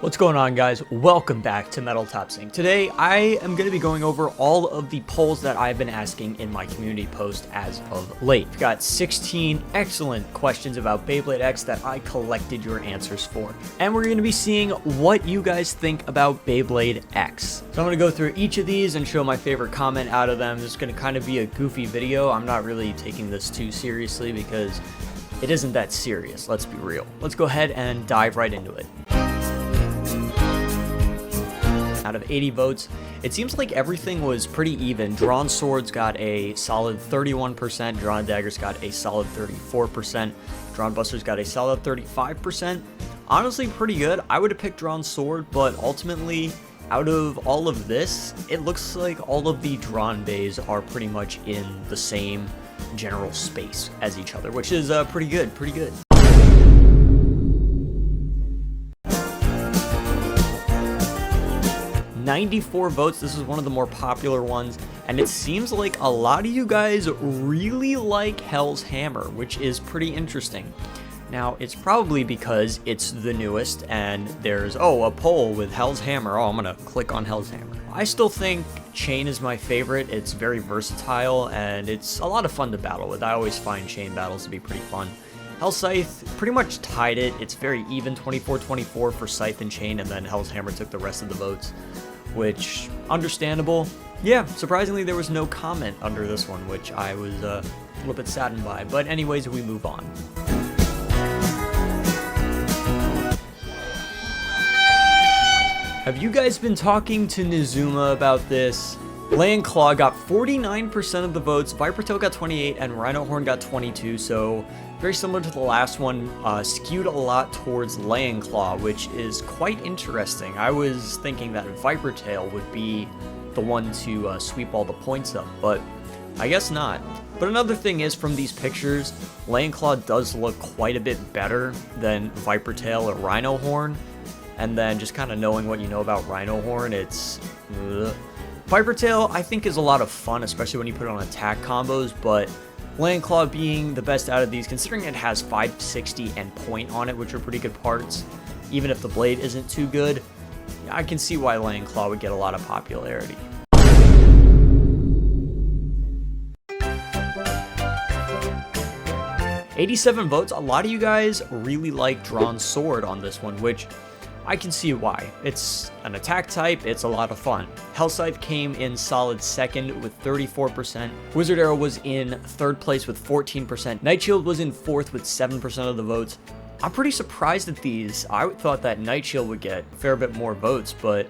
What's going on, guys? Welcome back to Metal Top Sync. Today I am going to be going over all of the polls that I've been asking in my community post as of late. I've got 16 excellent questions about Beyblade X that I collected your answers for, and we're going to be seeing what you guys think about Beyblade X. So I'm going to go through each of these and show my favorite comment out of them. This is going to kind of be a goofy video. I'm not really taking this too seriously because it isn't that serious, let's be real. Let's go ahead and dive right into it. Out of 80 votes, it seems like everything was pretty even. Drawn Swords got a solid 31%, Drawn Daggers got a solid 34%, Drawn Busters got a solid 35%. Honestly, pretty good. I would have picked Drawn Sword, but ultimately, out of all of this, it looks like all of the Drawn Bays are pretty much in the same general space as each other, which is pretty good, pretty good. 94 votes. This is one of the more popular ones, and it seems like a lot of you guys really like Hell's Hammer, which is pretty interesting. Now, it's probably because it's the newest, and there's, a poll with Hell's Hammer. I'm gonna click on Hell's Hammer. I still think Chain is my favorite. It's very versatile, and it's a lot of fun to battle with. I always find Chain battles to be pretty fun. Hell Scythe pretty much tied it. It's very even, 24-24 for Scythe and Chain, and then Hell's Hammer took the rest of the votes, which, understandable. Yeah, surprisingly there was no comment under this one, which I was a little bit saddened by. But anyways, we move on. Have you guys been talking to Nizuma about this? Land Claw got 49% of the votes, Viper Tail got 28, and Rhino Horn got 22, so very similar to the last one, skewed a lot towards Land Claw, which is quite interesting. I was thinking that Viper Tail would be the one to sweep all the points up, but I guess not. But another thing is, from these pictures, Land Claw does look quite a bit better than Viper Tail or Rhino Horn, and then just kind of knowing what you know about Rhino Horn, it's... Viper Tail, I think, is a lot of fun, especially when you put it on attack combos, but Land Claw being the best out of these, considering it has 560 and point on it, which are pretty good parts, even if the blade isn't too good, I can see why Land Claw would get a lot of popularity. $87 votes. A lot of you guys really like Drawn Sword on this one, which I can see why. It's an attack type, it's a lot of fun. Hell Scythe came in solid second with 34%. Wizard Arrow was in third place with 14%. Night Shield was in fourth with 7% of the votes. I'm pretty surprised at these. I thought that Night Shield would get a fair bit more votes, but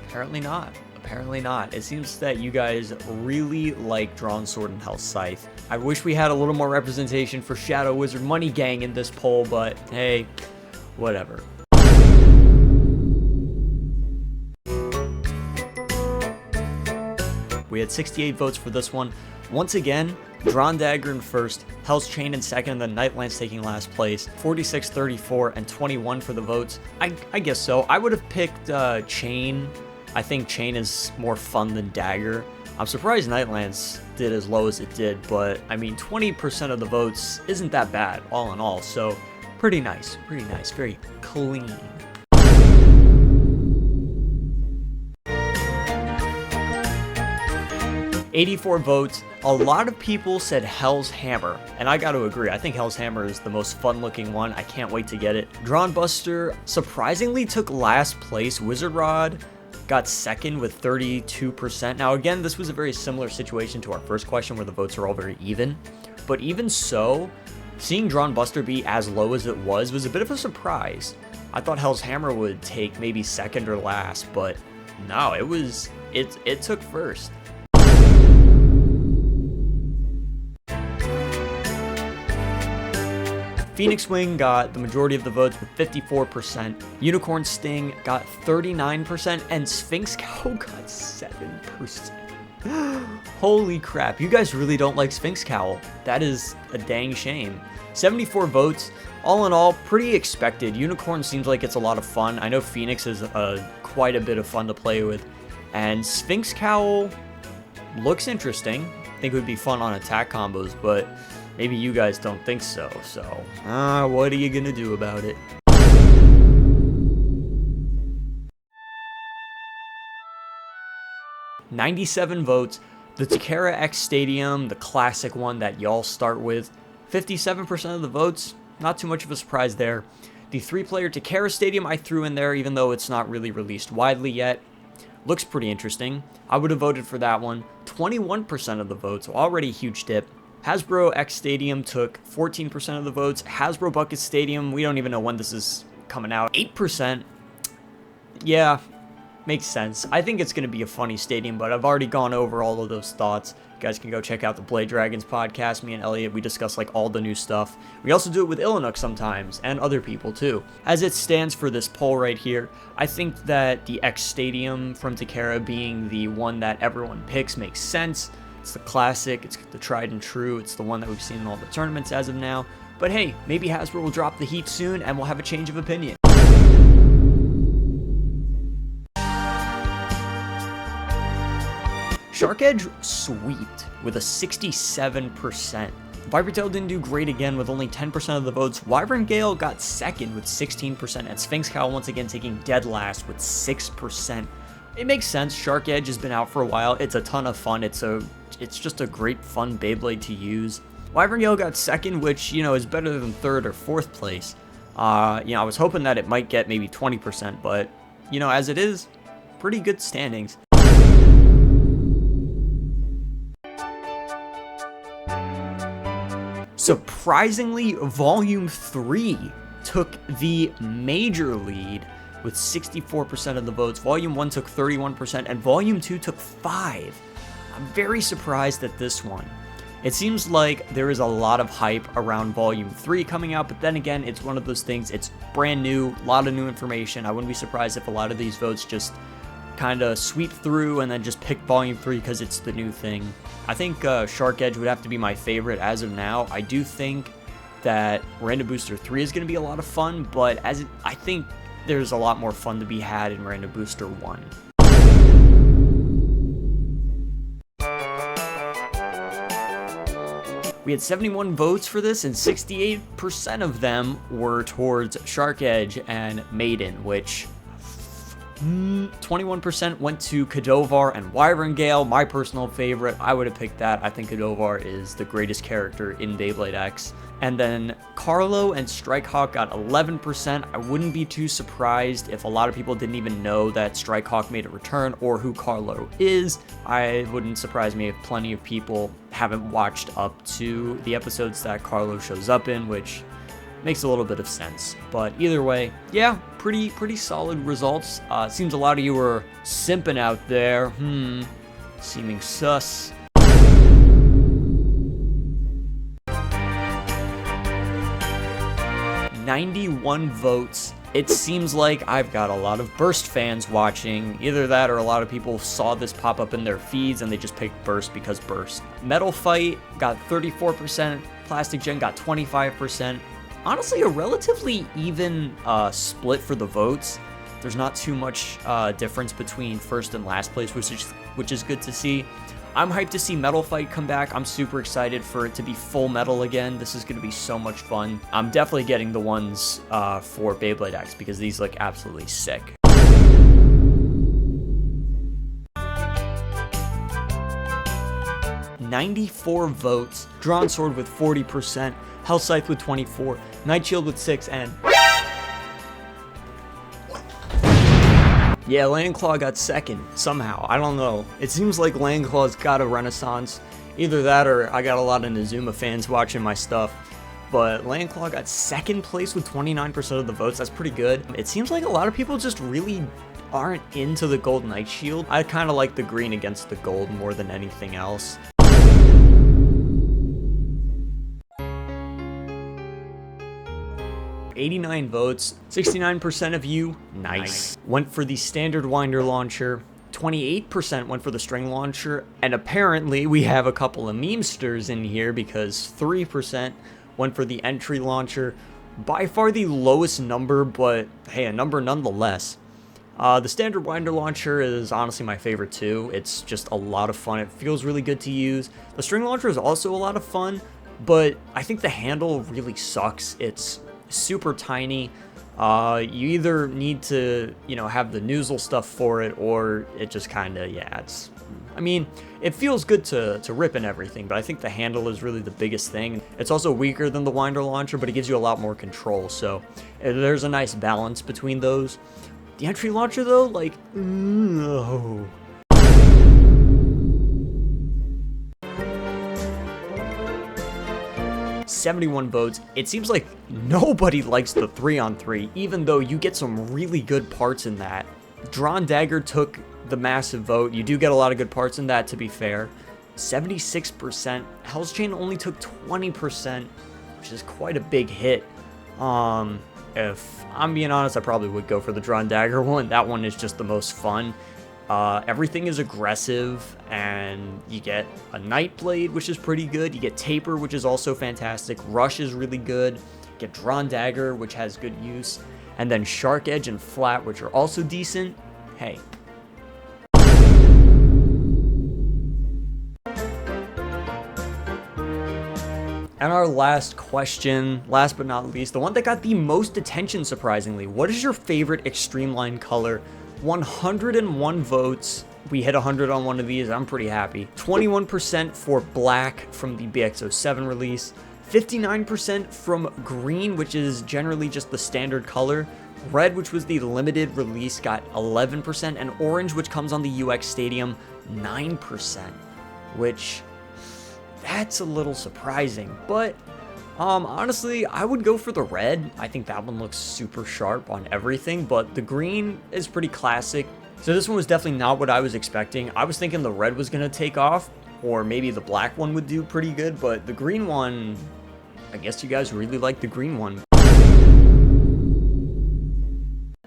apparently not. Apparently not. It seems that you guys really like Drawn Sword and Hell Scythe. I wish we had a little more representation for Shadow Wizard Money Gang in this poll, but hey, whatever. We had 68 votes for this one. Once again, Drawn Dagger in first, Hell's Chain in second, and then Nightlands taking last place. 46, 34, and 21 for the votes. I guess so. I would have picked Chain. I think Chain is more fun than Dagger. I'm surprised Nightlands did as low as it did, but I mean, 20% of the votes isn't that bad, all in all, so pretty nice, very clean. $84 votes. A lot of people said Hell's Hammer, and I got to agree. I think Hell's Hammer is the most fun-looking one. I can't wait to get it. Drawn Buster surprisingly took last place. Wizard Rod got second with 32%. Now, again, this was a very similar situation to our first question where the votes are all very even, but even so, seeing Drawn Buster be as low as it was a bit of a surprise. I thought Hell's Hammer would take maybe second or last, but no, it took first. Phoenix Wing got the majority of the votes with 54%. Unicorn Sting got 39%, and Sphinx Cowl got 7%. Holy crap, you guys really don't like Sphinx Cowl. That is a dang shame. 74 votes. All in all, pretty expected. Unicorn seems like it's a lot of fun. I know Phoenix is quite a bit of fun to play with. And Sphinx Cowl looks interesting. I think it would be fun on attack combos, but maybe you guys don't think so. So, what are you gonna do about it? 97 votes. The Takara X Stadium, the classic one that y'all start with, 57% of the votes. Not too much of a surprise there. The 3-player Takara Stadium I threw in there, even though it's not really released widely yet. Looks pretty interesting. I would have voted for that one. 21% of the votes, already a huge dip. Hasbro X Stadium took 14% of the votes. Hasbro Bucket Stadium, we don't even know when this is coming out. 8%. Yeah, makes sense. I think it's going to be a funny stadium, but I've already gone over all of those thoughts. You guys can go check out the Blade Dragons podcast. Me and Elliot, we discuss like all the new stuff. We also do it with Illinook sometimes, and other people too. As it stands for this poll right here, I think that the X Stadium from Takara being the one that everyone picks makes sense. It's the classic, it's the tried and true, it's the one that we've seen in all the tournaments as of now. But hey, maybe Hasbro will drop the heat soon and we'll have a change of opinion. Shark Edge sweeped with a 67%. Vipertail didn't do great again with only 10% of the votes. Wyvern Gale got second with 16%, and Sphinx Cow once again taking dead last with 6%. It makes sense. Shark Edge has been out for a while. It's a ton of fun. It's just a great fun Beyblade to use. Wyvern Gale got second, which, is better than third or fourth place. I was hoping that it might get maybe 20%, but, as it is, pretty good standings. Surprisingly, Volume 3 took the major lead with 64% of the votes. Volume 1 took 31%, and Volume 2 took 5%. I'm very surprised at this one. It seems like there is a lot of hype around Volume 3 coming out, but then again, it's one of those things, it's brand new, a lot of new information. I wouldn't be surprised if a lot of these votes just kind of sweep through and then just pick Volume 3 because it's the new thing. I think Shark Edge would have to be my favorite as of now. I do think that Random Booster 3 is going to be a lot of fun, but I think there's a lot more fun to be had in Random Booster 1. We had 71 votes for this, and 68% of them were towards Shark Edge and Maiden, which 21% went to Kadovar and Wyvern Gale, my personal favorite. I would have picked that. I think Kadovar is the greatest character in Beyblade X. And then Carlo and Strikehawk got 11%. I wouldn't be too surprised if a lot of people didn't even know that Strikehawk made a return or who Carlo is. I wouldn't surprise me if plenty of people haven't watched up to the episodes that Carlo shows up in, which makes a little bit of sense. But either way, yeah, pretty solid results. Seems a lot of you were simping out there. Seeming sus. $91 votes. It seems like I've got a lot of Burst fans watching. Either that or a lot of people saw this pop up in their feeds and they just picked Burst because Burst. Metal Fight got 34%. Plastic Gen got 25%. Honestly, a relatively even split for the votes. There's not too much difference between first and last place, which is good to see. I'm hyped to see Metal Fight come back. I'm super excited for it to be full metal again. This is going to be so much fun. I'm definitely getting the ones for Beyblade X because these look absolutely sick. $94 votes. Drawn Sword with 40%. Hell Scythe with 24%. Night Shield with 6%, and yeah, Landclaw got second, somehow. I don't know. It seems like Landclaw's got a renaissance. Either that or I got a lot of Nezuma fans watching my stuff. But Landclaw got second place with 29% of the votes. That's pretty good. It seems like a lot of people just really aren't into the gold Night Shield. I kind of like the green against the gold more than anything else. $89 votes, 69% of you, nice, went for the standard winder launcher, 28% went for the string launcher, and apparently we have a couple of memesters in here because 3% went for the entry launcher. By far the lowest number, but hey, a number nonetheless. The standard winder launcher is honestly my favorite too. It's just a lot of fun. It feels really good to use. The string launcher is also a lot of fun, but I think the handle really sucks. It's super tiny. You either need to, have the noozle stuff for it, or it just kind of, it's I mean, it feels good to rip and everything, but I think the handle is really the biggest thing. It's also weaker than the winder launcher, but it gives you a lot more control, so there's a nice balance between those. The entry launcher though, like, no. $71 votes. It seems like nobody likes the 3-on-3, even though you get some really good parts in that. Drawn Dagger took the massive vote. You do get a lot of good parts in that, to be fair. 76%. Hell's Chain only took 20%, which is quite a big hit. If I'm being honest, I probably would go for the Drawn Dagger one. That one is just the most fun. Everything is aggressive, and you get a Nightblade, which is pretty good. You get Taper, which is also fantastic. Rush is really good. You get Drawn Dagger, which has good use. And then Shark Edge and Flat, which are also decent. Hey. And our last question, last but not least, the one that got the most attention, surprisingly. What is your favorite Extreme Line color? 101 votes. We hit 100 on one of these. I'm pretty happy. 21% for black from the BX07 release. 59% from green, which is generally just the standard color. Red, which was the limited release, got 11%. And orange, which comes on the UX Stadium, 9%. Which, that's a little surprising. But honestly, I would go for the red. I think that one looks super sharp on everything, but the green is pretty classic. So this one was definitely not what I was expecting. I was thinking the red was going to take off, or maybe the black one would do pretty good, but the green one, I guess you guys really like the green one.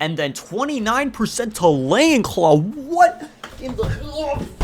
And then 29% to Laying Claw. What in the...